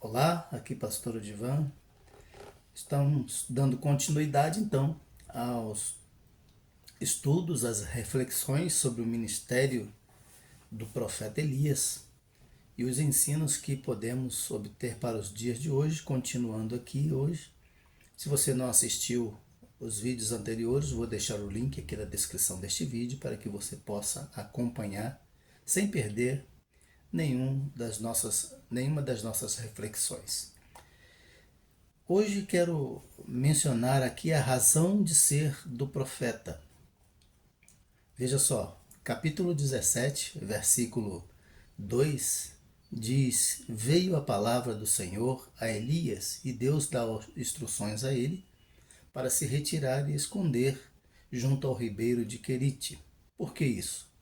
Olá, aqui Pastor Odivan. Estamos dando continuidade então aos estudos, às reflexões sobre o ministério do profeta Elias e os ensinos que podemos obter para os dias de hoje, continuando aqui hoje. Se você não assistiu os vídeos anteriores, vou deixar o link aqui na descrição deste vídeo para que você possa acompanhar sem perder nenhuma das nossas reflexões. Hoje quero mencionar aqui a razão de ser do profeta. Veja só, capítulo 17, versículo 2 diz: Veio a palavra do Senhor a Elias e Deus dá instruções a ele para se retirar e esconder junto ao ribeiro de Querite. Por que isso?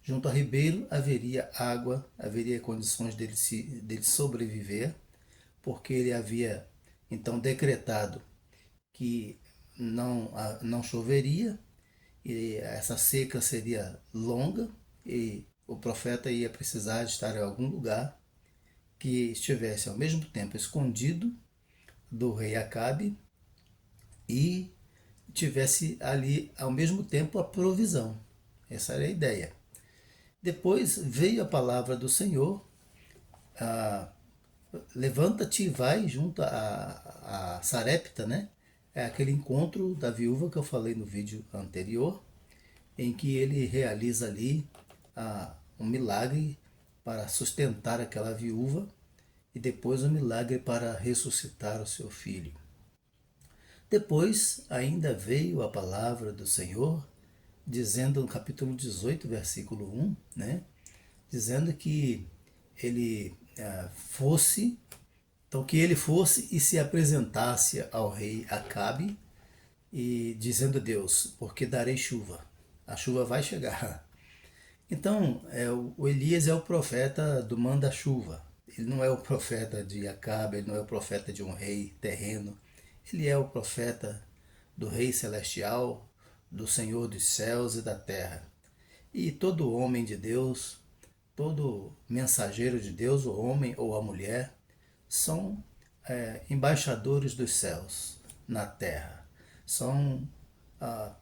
Junto ao ribeiro haveria água, haveria condições dele sobreviver, porque ele havia então decretado que não choveria e essa seca seria longa e o profeta ia precisar estar em algum lugar que estivesse ao mesmo tempo escondido do rei Acabe e tivesse ali ao mesmo tempo a provisão. Essa era a ideia. Depois veio a palavra do Senhor, levanta-te e vai junto a Sarepta, né? É aquele encontro da viúva que eu falei no vídeo anterior, em que ele realiza ali um milagre para sustentar aquela viúva e depois um milagre para ressuscitar o seu filho. Depois ainda veio a palavra do Senhor, dizendo no capítulo 18, versículo 1, né? Dizendo que ele fosse, então que ele fosse e se apresentasse ao rei Acabe, e dizendo a Deus, porque darei chuva, a chuva vai chegar. Então, o Elias é o profeta do manda-chuva. Ele não é o profeta de Acabe, ele não é o profeta de um rei terreno. Ele é o profeta do rei celestial, do Senhor dos céus e da terra. E todo homem de Deus, todo mensageiro de Deus, o homem ou a mulher, são embaixadores dos céus na terra. São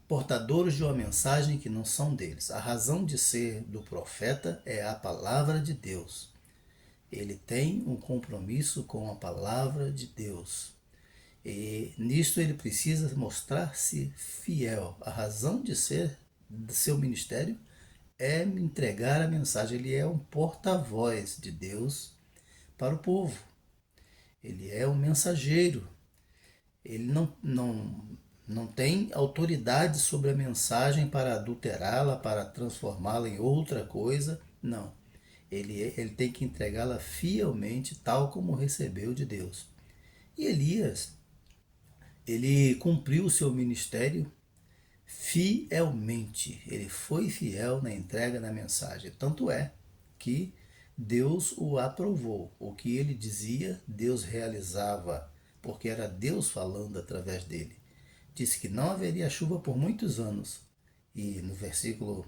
portadores de uma mensagem que não são deles. A razão de ser do profeta é a palavra de Deus. Ele tem um compromisso com a palavra de Deus. E nisto ele precisa mostrar-se fiel. A razão de ser do seu ministério é entregar a mensagem. Ele é um porta-voz de Deus para o povo. Ele é um mensageiro. Ele não tem autoridade sobre a mensagem para adulterá-la, para transformá-la em outra coisa. Não. Ele tem que entregá-la fielmente, tal como recebeu de Deus. E Elias, ele cumpriu o seu ministério fielmente. Ele foi fiel na entrega da mensagem. Tanto é que Deus o aprovou. O que ele dizia, Deus realizava, porque era Deus falando através dele. Disse que não haveria chuva por muitos anos. E no versículo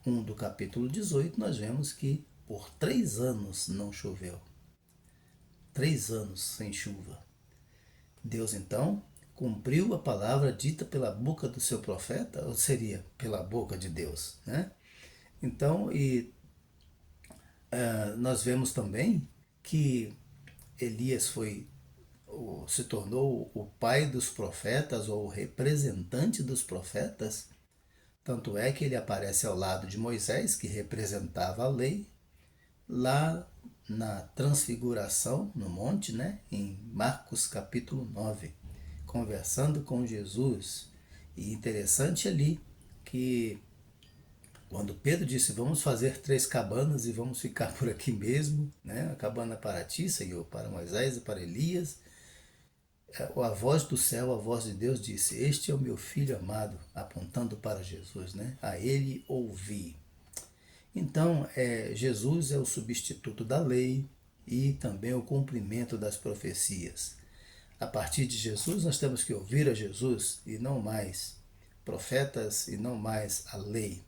1 do capítulo 18, nós vemos que por 3 anos não choveu. 3 anos sem chuva. Deus então cumpriu a palavra dita pela boca do seu profeta, ou seria pela boca de Deus, né? Então, nós vemos também que Elias se tornou o pai dos profetas ou o representante dos profetas. Tanto é que ele aparece ao lado de Moisés, que representava a lei, lá na transfiguração no monte, né? Em Marcos capítulo 9, conversando com Jesus. E interessante ali que quando Pedro disse, vamos fazer 3 cabanas e vamos ficar por aqui mesmo, né? A cabana para ti, Senhor, para Moisés e para Elias. A voz do céu, a voz de Deus disse, este é o meu filho amado, apontando para Jesus, né? A ele ouvi. Então, Jesus é o substituto da lei e também o cumprimento das profecias. A partir de Jesus, nós temos que ouvir a Jesus e não mais profetas e não mais a lei.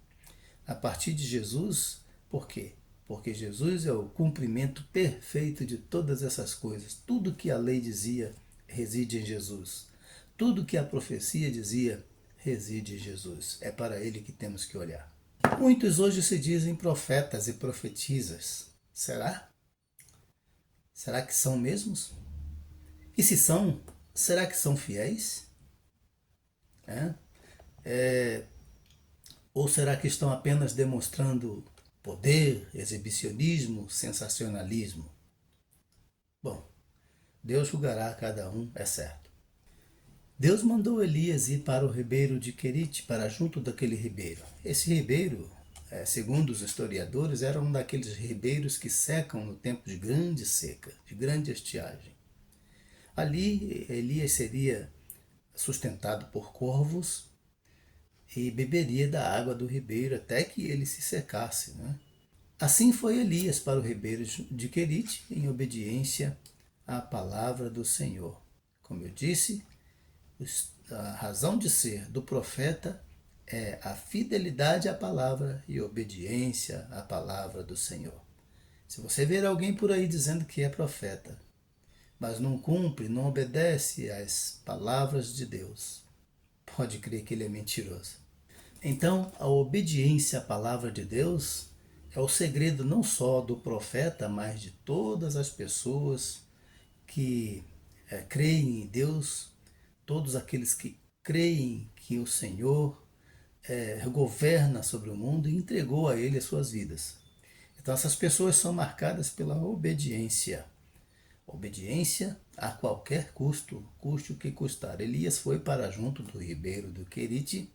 A partir de Jesus, por quê? porque Jesus é o cumprimento perfeito de todas essas coisas. Tudo que a lei dizia reside em Jesus. Tudo que a profecia dizia reside em Jesus. É para ele que temos que olhar. Muitos hoje se dizem profetas e profetisas. Será? Será que são mesmos? E se são, será que são fiéis? É? Ou será que estão apenas demonstrando poder, exibicionismo, sensacionalismo? Bom, Deus julgará cada um, é certo. Deus mandou Elias ir para o ribeiro de Querite, para junto daquele ribeiro. Esse ribeiro, segundo os historiadores, era um daqueles ribeiros que secam no tempo de grande seca, de grande estiagem. Ali, Elias seria sustentado por corvos e beberia da água do ribeiro até que ele se secasse, né? Assim foi Elias para o ribeiro de Querite, em obediência à palavra do Senhor. Como eu disse, a razão de ser do profeta é a fidelidade à palavra e obediência à palavra do Senhor. Se você ver alguém por aí dizendo que é profeta, mas não cumpre, não obedece às palavras de Deus, pode crer que ele é mentiroso. Então, a obediência à palavra de Deus é o segredo não só do profeta, mas de todas as pessoas que creem em Deus, todos aqueles que creem que o Senhor governa sobre o mundo e entregou a ele as suas vidas. Então essas pessoas são marcadas pela obediência. Obediência a qualquer custo, custe o que custar. Elias foi para junto do ribeiro do Querite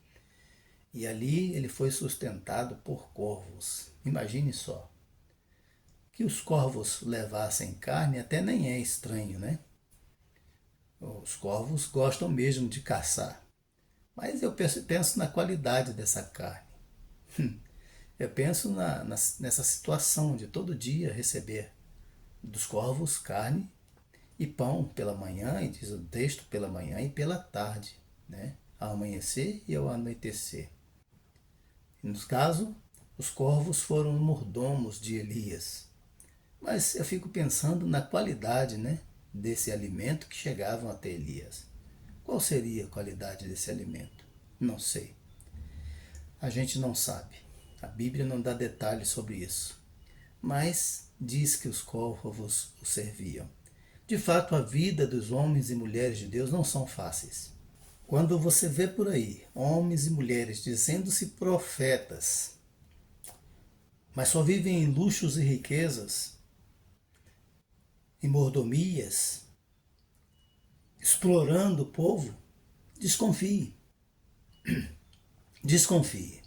e ali ele foi sustentado por corvos. Imagine só. Que os corvos levassem carne até nem é estranho, né? Os corvos gostam mesmo de caçar. Mas eu penso na qualidade dessa carne. Eu penso nessa situação de todo dia receber dos corvos carne e pão pela manhã, e diz o texto, pela manhã e pela tarde, né? Ao amanhecer e ao anoitecer. E no caso, os corvos foram mordomos de Elias. Mas eu fico pensando na qualidade, né, desse alimento que chegavam até Elias. Qual seria a qualidade desse alimento? Não sei. A gente não sabe. A Bíblia não dá detalhes sobre isso. Mas diz que os corvos o serviam. De fato, a vida dos homens e mulheres de Deus não são fáceis. Quando você vê por aí homens e mulheres dizendo-se profetas, mas só vivem em luxos e riquezas, em mordomias, explorando o povo, desconfie. Desconfie.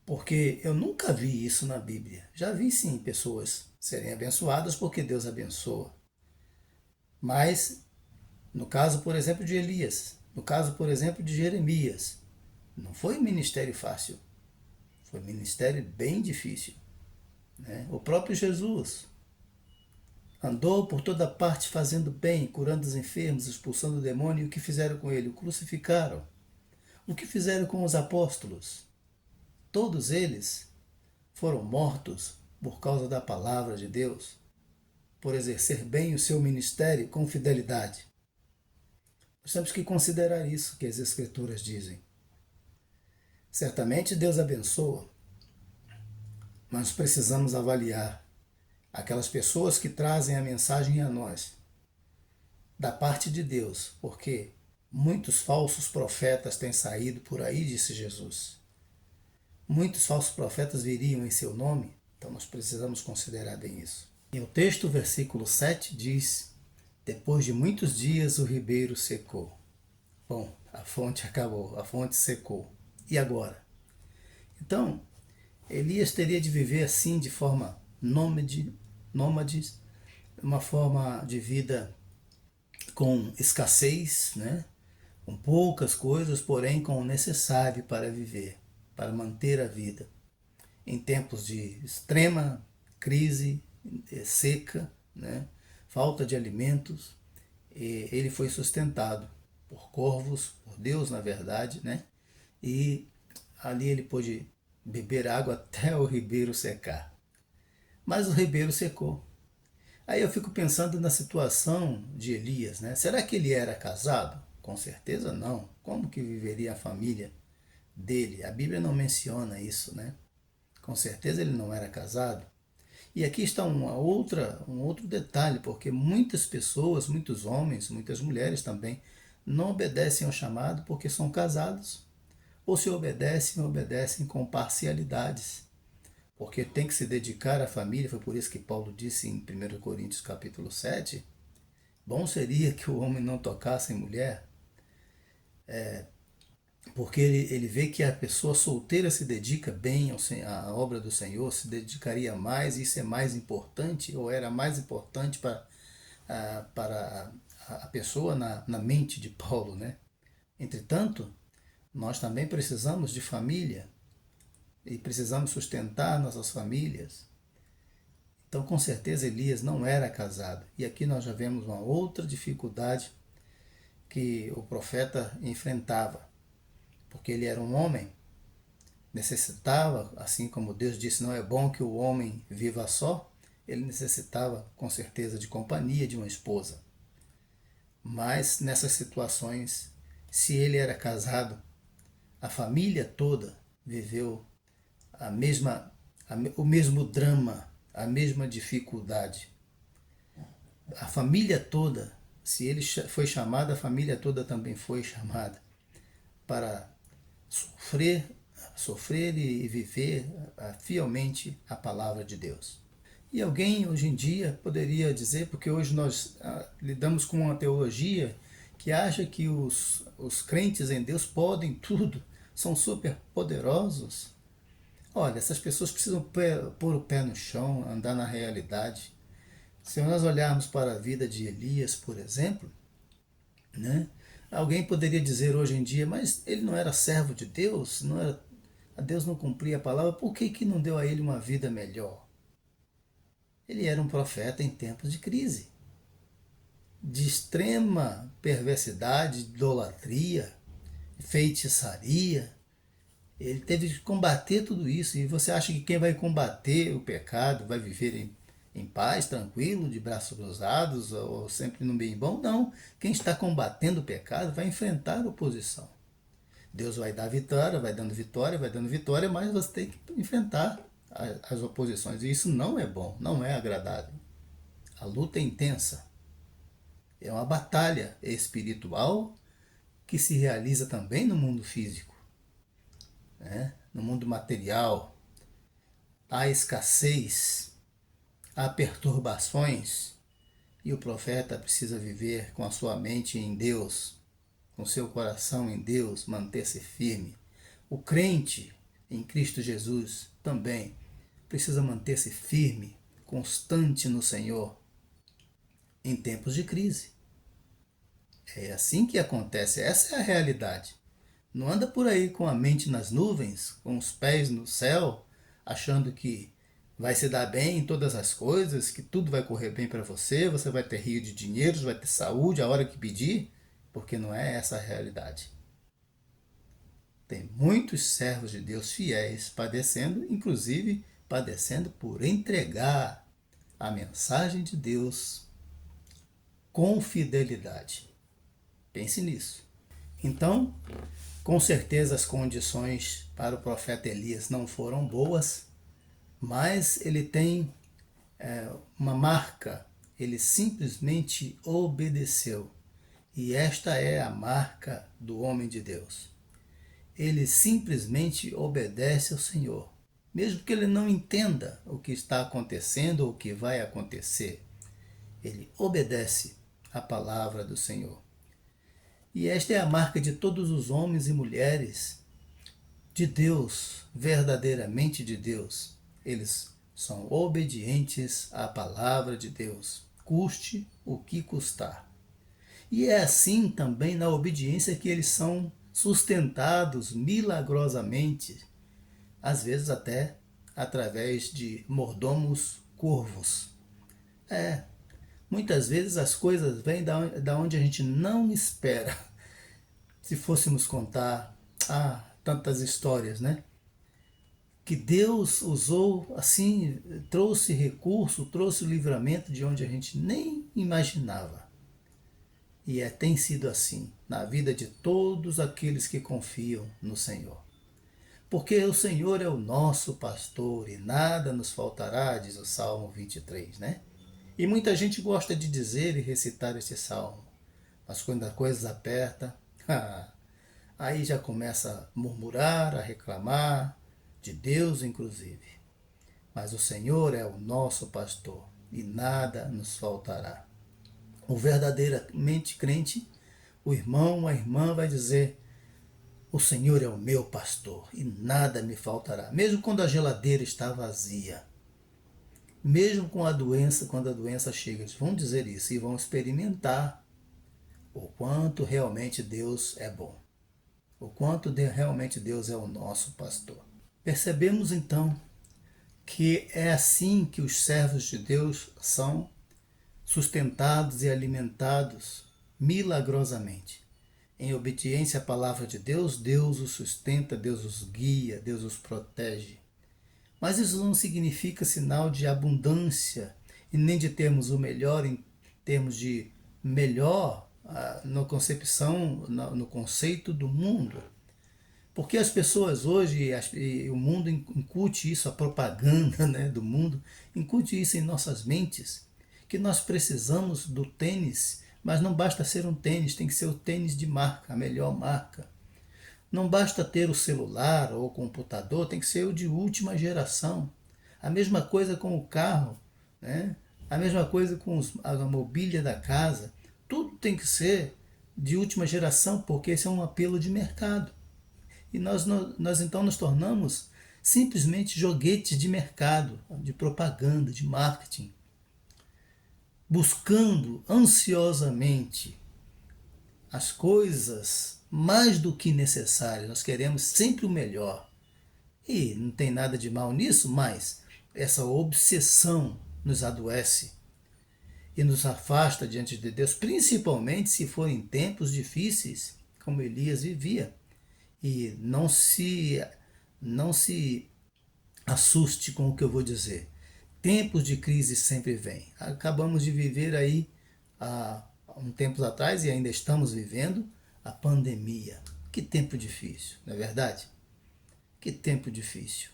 Porque eu nunca vi isso na Bíblia. Já vi sim pessoas serem abençoadas porque Deus abençoa. Mas, no caso, por exemplo, de Elias, no caso, por exemplo, de Jeremias, não foi um ministério fácil. Foi um ministério bem difícil, né? O próprio Jesus andou por toda parte fazendo bem, curando os enfermos, expulsando o demônio. E o que fizeram com ele? O crucificaram. O que fizeram com os apóstolos? Todos eles foram mortos por causa da palavra de Deus, por exercer bem o seu ministério com fidelidade. Nós temos que considerar isso que as Escrituras dizem. Certamente Deus abençoa, mas precisamos avaliar aquelas pessoas que trazem a mensagem a nós, da parte de Deus, porque muitos falsos profetas têm saído por aí, disse Jesus. Muitos falsos profetas viriam em seu nome, então nós precisamos considerar bem isso. E o texto, versículo 7, diz: depois de muitos dias o ribeiro secou. Bom, a fonte acabou, a fonte secou. E agora? Então, Elias teria de viver assim de forma nômade, uma forma de vida com escassez, né? Com poucas coisas, porém com o necessário para viver, para manter a vida. Em tempos de extrema crise, seca, né? Falta de alimentos, ele foi sustentado por corvos, por Deus na verdade, né? E ali ele pôde beber água até o ribeiro secar. mas o ribeiro secou. Aí eu fico pensando na situação de Elias, né? Será que ele era casado? Com certeza não. Como que viveria a família dele? A Bíblia não menciona isso, né? Com certeza ele não era casado. E aqui está um outro detalhe, porque muitas pessoas, muitos homens, muitas mulheres também, não obedecem ao chamado porque são casados. Ou se obedecem, obedecem com parcialidades. Porque tem que se dedicar à família, foi por isso que Paulo disse em 1 Coríntios capítulo 7, bom seria que o homem não tocasse em mulher, porque ele vê que a pessoa solteira se dedica bem à obra do Senhor, se dedicaria mais, e isso é mais importante, ou era mais importante para a pessoa na mente de Paulo, né? Entretanto, nós também precisamos de família e precisamos sustentar nossas famílias. Então, com certeza, Elias não era casado. E aqui nós já vemos uma outra dificuldade que o profeta enfrentava, porque ele era um homem, necessitava, assim como Deus disse, não é bom que o homem viva só, ele necessitava, com certeza, de companhia de uma esposa. Mas nessas situações, se ele era casado, a família toda viveu o mesmo drama, a mesma dificuldade. A família toda, se ele foi chamado, a família toda também foi chamada para sofrer e viver fielmente a palavra de Deus. E alguém hoje em dia poderia dizer, porque hoje nós lidamos com uma teologia que acha que os crentes em Deus podem tudo, são super poderosos. Olha, essas pessoas precisam pôr o pé no chão, andar na realidade. Se nós olharmos para a vida de Elias, por exemplo, né, alguém poderia dizer hoje em dia, mas ele não era servo de Deus, Deus não cumpria a palavra, por que não deu a ele uma vida melhor? Ele era um profeta em tempos de crise, de extrema perversidade, idolatria, feitiçaria. Ele teve que combater tudo isso. E você acha que quem vai combater o pecado vai viver em paz, tranquilo, de braços cruzados ou sempre no bem bom? Não. Quem está combatendo o pecado vai enfrentar a oposição. Deus vai dar vitória, vai dando vitória, mas você tem que enfrentar as oposições. E isso não é bom, não é agradável. A luta é intensa. É uma batalha espiritual que se realiza também no mundo físico, né? No mundo material. Há escassez, há perturbações, e o profeta precisa viver com a sua mente em Deus, com seu coração em Deus, manter-se firme. O crente em Cristo Jesus também precisa manter-se firme, constante no Senhor, em tempos de crise. É assim que acontece, essa é a realidade. Não anda por aí com a mente nas nuvens, com os pés no céu, achando que vai se dar bem em todas as coisas, que tudo vai correr bem para você, você vai ter rio de dinheiro, vai ter saúde a hora que pedir, porque não é essa a realidade. Tem muitos servos de Deus fiéis padecendo, inclusive padecendo por entregar a mensagem de Deus com fidelidade. Pense nisso. Então, com certeza as condições para o profeta Elias não foram boas, mas ele tem uma marca, ele simplesmente obedeceu. E esta é a marca do homem de Deus. Ele simplesmente obedece ao Senhor, mesmo que ele não entenda o que está acontecendo ou o que vai acontecer. Ele obedece à palavra do Senhor. E esta é a marca de todos os homens e mulheres de Deus, verdadeiramente de Deus. Eles são obedientes à palavra de Deus, custe o que custar. E é assim também na obediência que eles são sustentados milagrosamente, às vezes até através de mordomos curvos. Muitas vezes as coisas vêm da onde a gente não espera. Se fôssemos contar tantas histórias, né? que Deus usou assim, trouxe recurso, trouxe livramento de onde a gente nem imaginava. E tem sido assim na vida de todos aqueles que confiam no Senhor. Porque o Senhor é o nosso pastor e nada nos faltará, diz o Salmo 23, né? E muita gente gosta de dizer e recitar esse salmo. Mas quando a coisa aperta, aí já começa a murmurar, a reclamar, de Deus inclusive. Mas o Senhor é o nosso pastor e nada nos faltará. O verdadeiramente crente, o irmão, a irmã vai dizer: o Senhor é o meu pastor e nada me faltará. Mesmo quando a geladeira está vazia, mesmo com a doença, quando a doença chega, eles vão dizer isso e vão experimentar o quanto realmente Deus é bom. O quanto realmente Deus é o nosso pastor. Percebemos então que é assim que os servos de Deus são sustentados e alimentados milagrosamente. Em obediência à palavra de Deus, Deus os sustenta, Deus os guia, Deus os protege. Mas isso não significa sinal de abundância e nem de termos o melhor em termos de melhor na concepção, no conceito do mundo. Porque as pessoas hoje, e o mundo incute isso, a propaganda, né, do mundo, incute isso em nossas mentes, que nós precisamos do tênis, mas não basta ser um tênis, tem que ser o tênis de marca, a melhor marca. Não basta ter o celular ou o computador, tem que ser o de última geração. A mesma coisa com o carro, né? A mesma coisa com a mobília da casa. Tudo tem que ser de última geração, porque esse é um apelo de mercado. E nós então nos tornamos simplesmente joguetes de mercado, de propaganda, de marketing, buscando ansiosamente as coisas mais do que necessárias. Nós queremos sempre o melhor. E não tem nada de mal nisso, mas essa obsessão nos adoece e nos afasta diante de Deus, principalmente se forem tempos difíceis, como Elias vivia. E não se assuste com o que eu vou dizer. Tempos de crise sempre vêm. Acabamos de viver aí há um tempo atrás e ainda estamos vivendo a pandemia. Que tempo difícil, não é verdade? Que tempo difícil.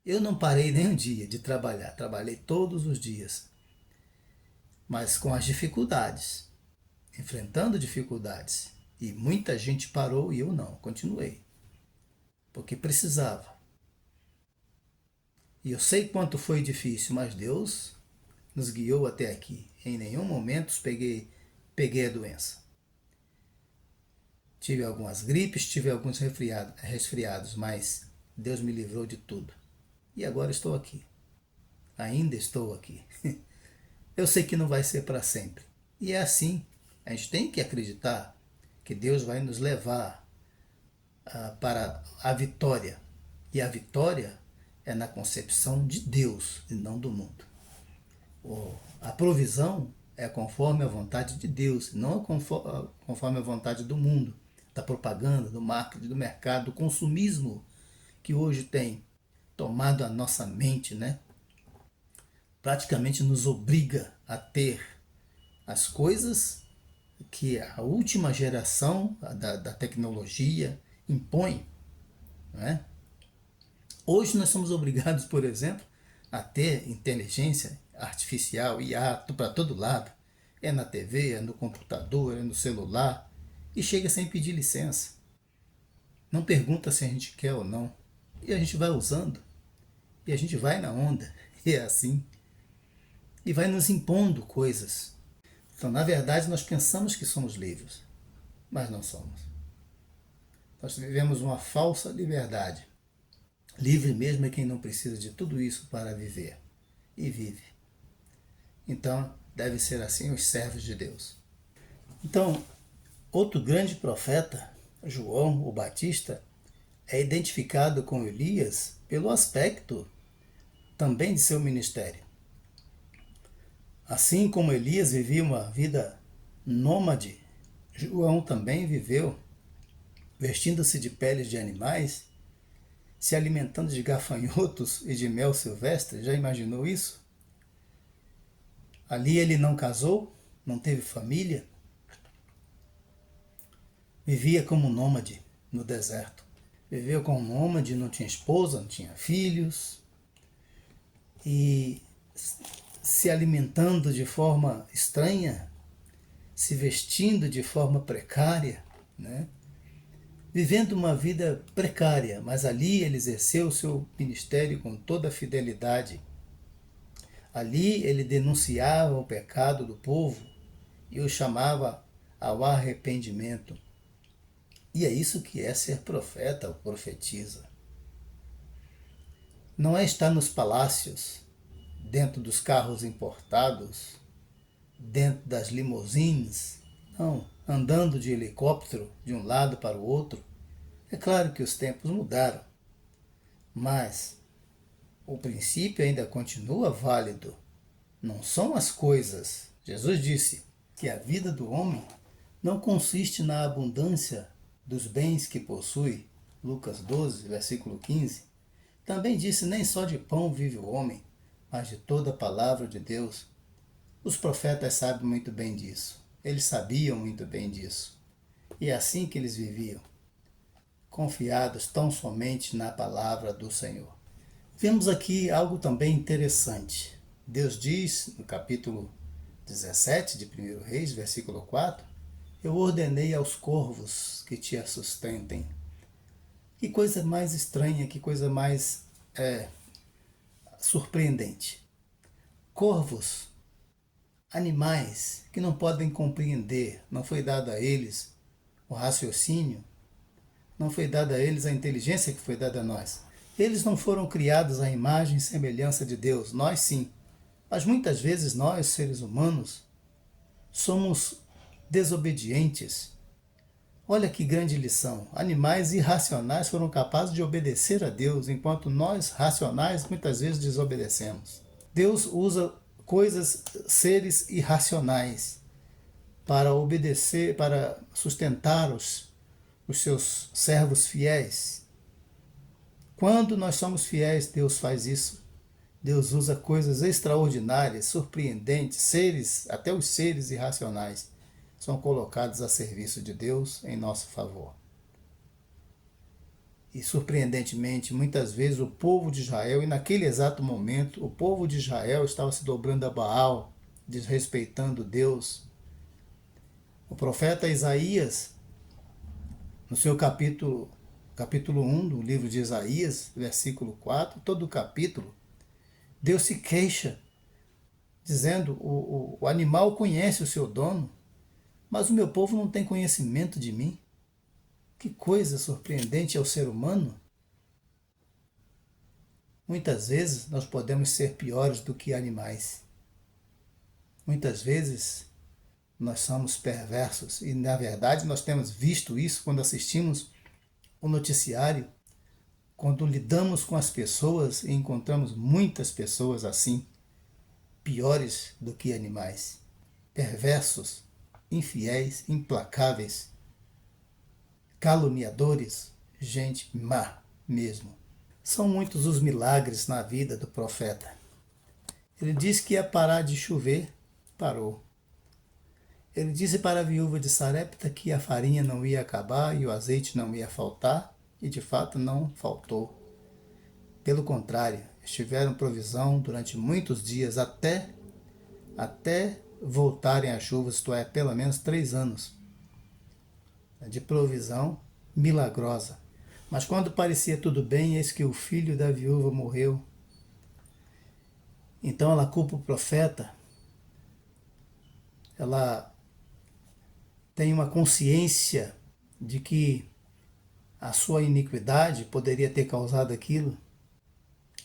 Eu não parei nem um dia de trabalhar, trabalhei todos os dias, mas com as dificuldades, enfrentando dificuldades. E muita gente parou e eu não, continuei. Porque precisava. E eu sei quanto foi difícil, mas Deus nos guiou até aqui. Em nenhum momento peguei a doença. Tive algumas gripes, tive alguns resfriados, mas Deus me livrou de tudo. E agora estou aqui. Ainda estou aqui. Eu sei que não vai ser para sempre. E é assim. A gente tem que acreditar que Deus vai nos levar para a vitória. E a vitória é na concepção de Deus e não do mundo. A provisão é conforme a vontade de Deus, não conforme a vontade do mundo, da propaganda, do marketing, do mercado, do consumismo que hoje tem tomado a nossa mente, né? Praticamente nos obriga a ter as coisas que a última geração da tecnologia impõe, né? Hoje nós somos obrigados, por exemplo, a ter inteligência artificial, IA, para todo lado. É na TV, é no computador, é no celular. E chega sem pedir licença. Não pergunta se a gente quer ou não. E a gente vai usando. E a gente vai na onda. E é assim. E vai nos impondo coisas. Então, na verdade, nós pensamos que somos livres. Mas não somos. Nós vivemos uma falsa liberdade. Livre mesmo é quem não precisa de tudo isso para viver. E vive. Então, deve ser assim os servos de Deus. Então, outro grande profeta, João o Batista, é identificado com Elias pelo aspecto também de seu ministério. Assim como Elias vivia uma vida nômade, João também viveu vestindo-se de peles de animais se alimentando de gafanhotos e de mel silvestre. Já imaginou isso? Ali ele não casou, não teve família, vivia como nômade no deserto. Viveu como nômade, não tinha esposa, não tinha filhos, e se alimentando de forma estranha, se vestindo de forma precária, né? Vivendo uma vida precária, mas ali ele exerceu o seu ministério com toda a fidelidade. Ali ele denunciava o pecado do povo e o chamava ao arrependimento. E é isso que é ser profeta ou profetisa. Não é estar nos palácios, dentro dos carros importados, dentro das limousines, não, andando de helicóptero de um lado para o outro. É claro que os tempos mudaram, mas o princípio ainda continua válido. Não são as coisas. Jesus disse que a vida do homem não consiste na abundância dos bens que possui. Lucas 12, versículo 15. Também disse: nem só de pão vive o homem, mas de toda a palavra de Deus. Os profetas sabem muito bem disso. Eles sabiam muito bem disso. E é assim que eles viviam, confiados tão somente na palavra do Senhor. Vemos aqui algo também interessante. Deus diz no capítulo 17 de 1 Reis, versículo 4, eu ordenei aos corvos que te sustentem. Que coisa mais estranha, que coisa mais surpreendente. Corvos, animais que não podem compreender, não foi dado a eles o raciocínio, não foi dada a eles a inteligência que foi dada a nós. Eles não foram criados à imagem e semelhança de Deus, nós sim. Mas muitas vezes nós, seres humanos, somos desobedientes. Olha que grande lição. Animais irracionais foram capazes de obedecer a Deus, enquanto nós, racionais, muitas vezes desobedecemos. Deus usa coisas, seres irracionais, para obedecer, para sustentar os seus servos fiéis. Quando nós somos fiéis, Deus faz isso. Deus usa coisas extraordinárias, surpreendentes, seres, até os seres irracionais, são colocados a serviço de Deus em nosso favor. E surpreendentemente, muitas vezes o povo de Israel, e naquele exato momento, o povo de Israel estava se dobrando a Baal, desrespeitando Deus. O profeta Isaías, no seu capítulo 1 do livro de Isaías, versículo 4, todo o capítulo, Deus se queixa, dizendo, o animal conhece o seu dono, mas o meu povo não tem conhecimento de mim. Que coisa surpreendente é o ser humano. Muitas vezes nós podemos ser piores do que animais. Muitas vezes nós somos perversos e, na verdade, nós temos visto isso quando assistimos o noticiário, quando lidamos com as pessoas e encontramos muitas pessoas assim, piores do que animais, perversos, infiéis, implacáveis, caluniadores, gente má mesmo. São muitos os milagres na vida do profeta. Ele disse que ia parar de chover, parou. Ele disse para a viúva de Sarepta que a farinha não ia acabar e o azeite não ia faltar, e de fato não faltou. Pelo contrário, estiveram provisão durante muitos dias até voltarem as chuvas, isto é, pelo menos 3 anos de provisão milagrosa. Mas quando parecia tudo bem, eis que o filho da viúva morreu. Então ela culpa o profeta, ela tem uma consciência de que a sua iniquidade poderia ter causado aquilo.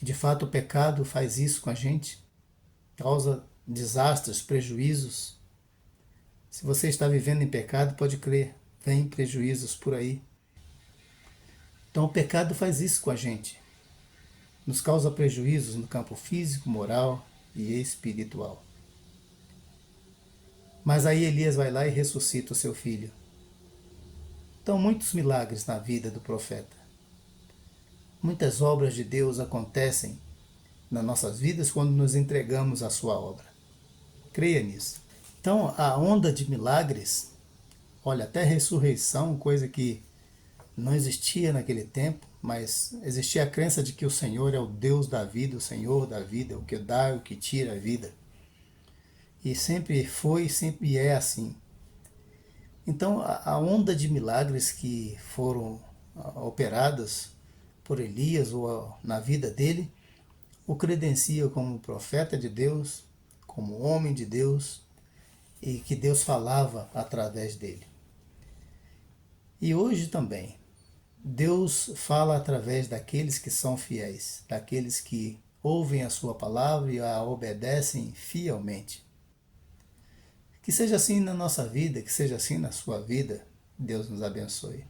De fato, o pecado faz isso com a gente, causa desastres, prejuízos. Se você está vivendo em pecado, pode crer, vem prejuízos por aí. Então o pecado faz isso com a gente, nos causa prejuízos no campo físico, moral e espiritual. Mas aí Elias vai lá e ressuscita o seu filho. Então muitos milagres na vida do profeta. Muitas obras de Deus acontecem nas nossas vidas quando nos entregamos à sua obra. Creia nisso. Então, a onda de milagres, olha, até ressurreição, coisa que não existia naquele tempo, mas existia a crença de que o Senhor é o Deus da vida, o Senhor da vida, o que dá, o que tira a vida. E sempre foi e sempre é assim. Então, a onda de milagres que foram operadas por Elias ou na vida dele, o credencia como profeta de Deus, como homem de Deus, e que Deus falava através dele. E hoje também, Deus fala através daqueles que são fiéis, daqueles que ouvem a sua palavra e a obedecem fielmente. Que seja assim na nossa vida, que seja assim na sua vida. Deus nos abençoe.